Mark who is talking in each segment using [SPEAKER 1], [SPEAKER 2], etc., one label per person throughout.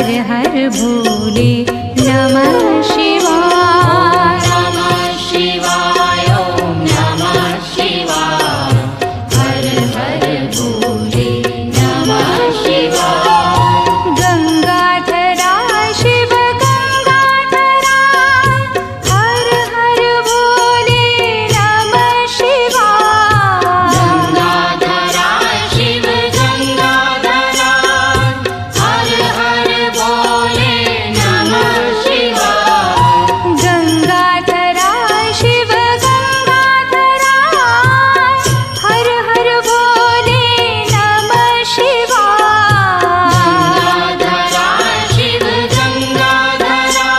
[SPEAKER 1] हर हर भोले नमः शिवाय।
[SPEAKER 2] नमः शिवाय ॐ नमः शिवाय। हर हर भोले नमः शिवाय।
[SPEAKER 1] गंगाधरा शिव गंगाधरा हर हर भोले नमः शिवाय।
[SPEAKER 2] गंगाधरा शिव गंगाधरा हर हर भोले नमः शिवाय।
[SPEAKER 1] गंगाधरा शिव गंगाधरा हर हर भोले नमः शिवाय।
[SPEAKER 2] गंगाधरा शिव गंगाधरा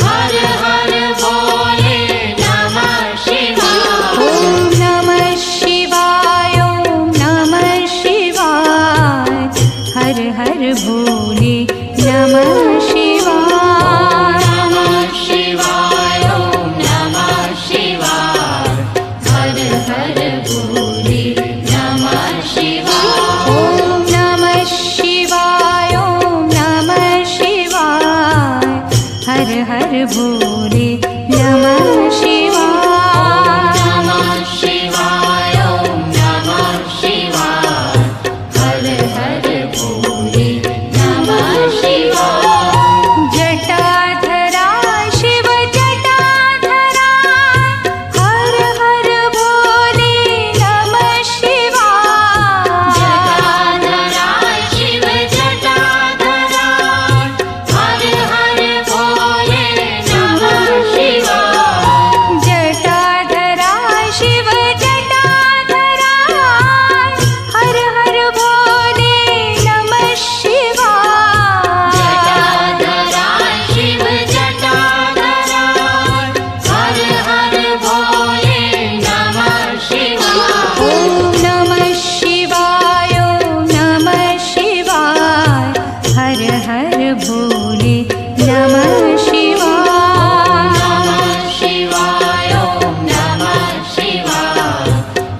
[SPEAKER 2] हर हर भोले नमः शिवाय।
[SPEAKER 1] ओम नमः शिवाय ओम नमः शिवाय। हर हर भोले नमः शिवाय।
[SPEAKER 2] नमः शिवाय ॐ नमः शिवाय। हर हर भोले नमः शिवाय।
[SPEAKER 1] ओम नमः शिवाय ओम नमः शिवाय। हर हर भोले नमः शिवाय।
[SPEAKER 2] नमः शिवाय ॐ नमः शिवाय। हर हर भोले नमः शिवाय।
[SPEAKER 1] जटाधरा शिव जटाधरा हर हर भोले नमः शिवाय।
[SPEAKER 2] जटाधरा शिव जटाधरा हर हर भोले नमः शिवाय।
[SPEAKER 1] जटाधरा शिव जटाधरा हर हर भोले नमः शिवाय।
[SPEAKER 2] जटाधरा शिव जटाधरा हर हर भोले नमः शिवाय।
[SPEAKER 1] ओम नमः शिवाय ओम नमः शिवाय। हर हर भोले नमः शिवाय।
[SPEAKER 2] नमः शिवाय ॐ नमः शिवाय।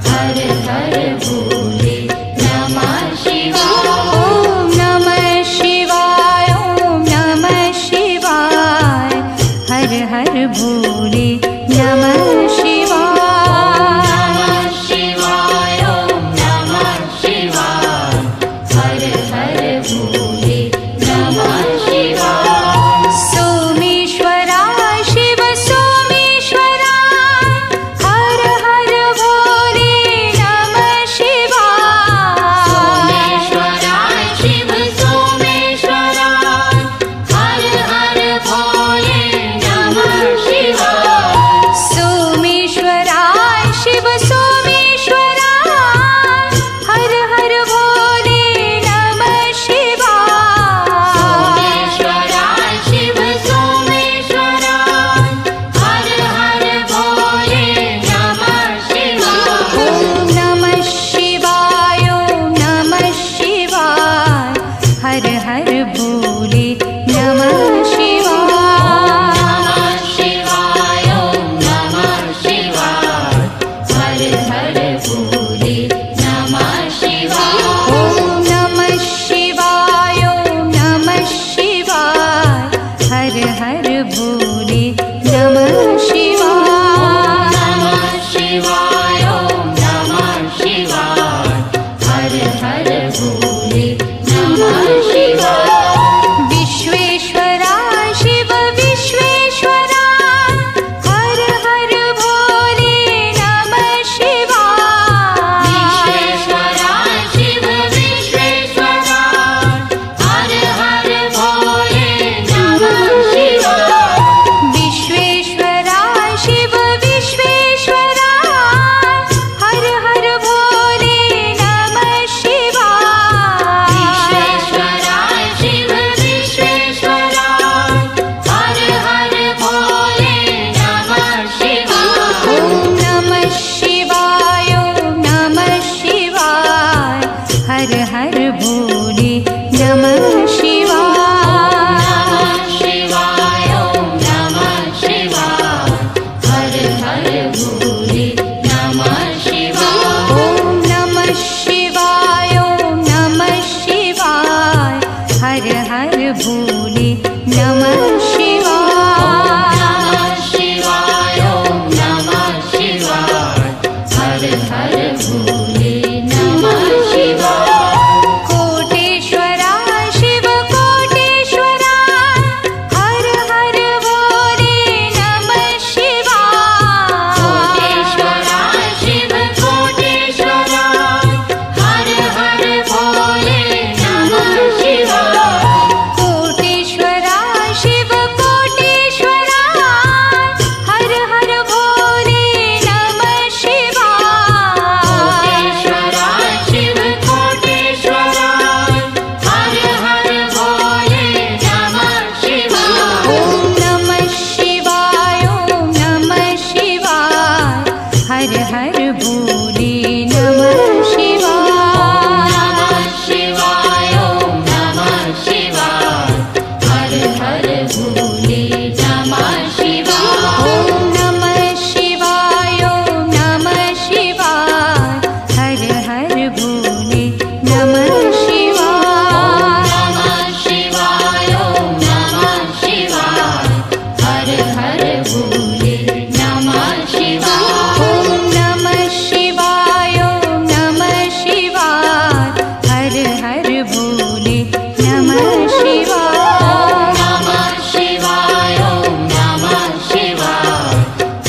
[SPEAKER 2] हर हर भोले नमः शिवाय।
[SPEAKER 1] ओम नमः शिवाय ओम नमः शिवाय। हर हर भोले नमः शिवाय।
[SPEAKER 2] नमः शिवाय ॐ नमः शिवाय। हर हर भोले नमः शिवाय।
[SPEAKER 1] सोमेश्वरा शिव सोमेश्वरा हर हर भोले नमः शिवाय।
[SPEAKER 2] सोमेश्वरा शिव सोमेश्वरा हर हर भोले नमः शिवाय।
[SPEAKER 1] सोमेश्वरा शिव सोमेश्वरा हर हर भोले नमः शिवाय।
[SPEAKER 2] सोमेश्वरा शिव सोमेश्वरा हर हर भोले नमः शिवाय।
[SPEAKER 1] ओम नमः शिवाय ओम नमः शिवाय। हर हर भोले नमः शिवाय।
[SPEAKER 2] नमः शिवाय ॐ नमः शिवाय। हर हर भोले नमः शिवाय।
[SPEAKER 1] ओम नमः शिवाय ओम नमः शिवाय। हर हर भोले नमः शिवाय।
[SPEAKER 2] नमः शिवाय ॐ नमः शिवाय। हर हर भोले नमः शिवाय।
[SPEAKER 1] विश्वेश्वरा हर भोले नमः शिवाय।
[SPEAKER 2] नमः शिवाय ओम नमः शिवाय हर हर भोले नमः शिवाय।
[SPEAKER 1] कोटेश्वरा शिव कोटेश्वरा हर हर भोले नमः शिवाय।
[SPEAKER 2] कोटेश्वरा शिव कोटेश्वरा हर हर भोले नमः शिवाय।
[SPEAKER 1] कोटेश्वरा शिव कोटेश्वरा हर हर भोले नमः शिवाय।
[SPEAKER 2] कोटेश्वरा शिव कोटेश्वरा हर हर भोले नमः शिवाय।
[SPEAKER 1] ओम नमः शिवाय ओम नमः शिवाय हर हर भोले नमः शिवाय।
[SPEAKER 2] नमः शिवाय ओम नमः शिवाय हर हर भोले नमः शिवाय।
[SPEAKER 1] ओम नमः शिवाय ओम नमः शिवाय हर हर भोले नमः शिवाय।
[SPEAKER 2] नमः शिवाय ओम नमः शिवाय हर हर भोले नमः शिवाय।
[SPEAKER 1] ओम नमः शिवाय ओम नमः शिवाय हर हर भोले नमः शिवाय।
[SPEAKER 2] नमः शिवाय ओम नमः शिवाय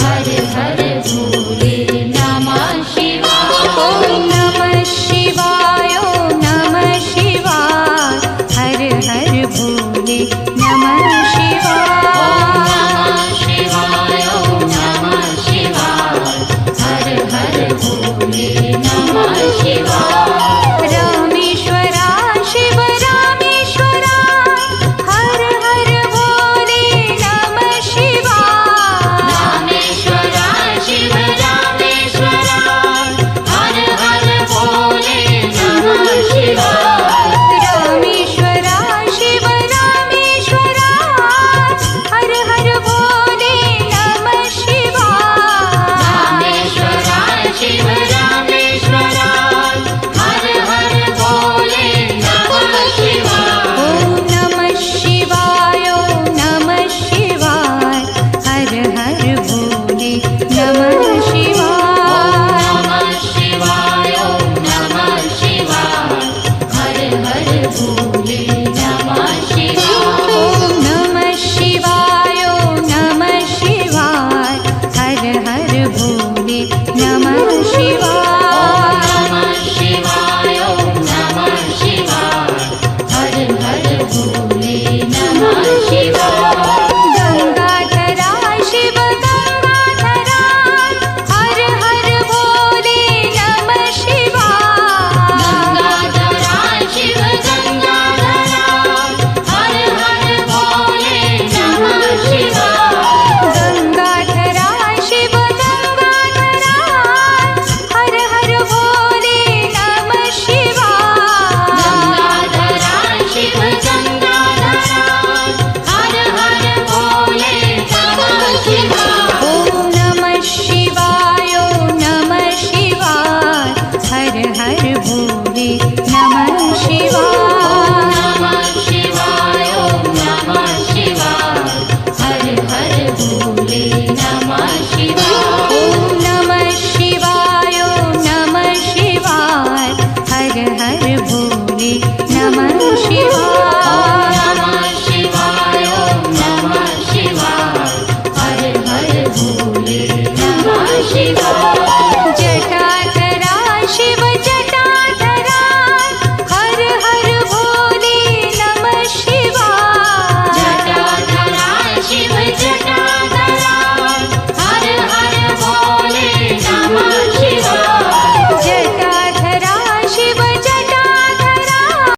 [SPEAKER 2] हर हर भोले नमः शिवाय।
[SPEAKER 1] ओम नमः शिवाय ओम नमः शिवाय हर हर भोले नमः शिवाय।
[SPEAKER 2] नमः शिवाय ओम नमः शिवाय हर हर भोले नमः शिवाय।
[SPEAKER 1] रामेश्वरा शिव रामेश्वरा हर हर भोले नमः शिवाय।
[SPEAKER 2] रामेश्वरा शिव रामेश्वरा हर हर भोले नमः शिवाय।
[SPEAKER 1] रामेश्वरा शिव रामेश्वरा हर हर भोले नमः शिवाय।
[SPEAKER 2] रामेश्वरा शिव रामेश्वरा हर हर भोले नमः शिवाय।
[SPEAKER 1] ओम नमः शिवाय ओम नमः शिवाय हर हर भोले नमः शिवाय।
[SPEAKER 2] नमः शिवाय ओम नमः शिवाय हर हर भोले नमः शिवाय।
[SPEAKER 1] ओम नमः शिवाय ओम नमः शिवाय हर हर भोले नमः शिवाय।
[SPEAKER 2] नमः शिवाय ओम नमः शिवाय हर हर भोले नमः शिवाय।
[SPEAKER 1] गंगाधरा शिव गंगाधरा हर हर भोले नमः शिवाय।
[SPEAKER 2] गंगाधरा शिव गंगाधरा हर हर भोले नमः शिवाय।
[SPEAKER 1] गंगाधरा शिव गंगाधरा हर हर भोले नमः शिवाय।
[SPEAKER 2] गंगाधरा शिव गंगाधरा हर हर भोले नमः शिवाय।
[SPEAKER 1] ओम नमः शिवाय ओम नमः शिवाय हर हर भोले नमः शिवाय।
[SPEAKER 2] नमः शिवाय ओम नमः शिवाय हर हर भोले नमः शिवाय।
[SPEAKER 1] ओम नमः शिवाय ओम नमः शिवाय हर हर भोले नमः शिवाय।
[SPEAKER 2] नमः शिवाय ओम नमः शिवाय हर हर भोले नमः शिवाय।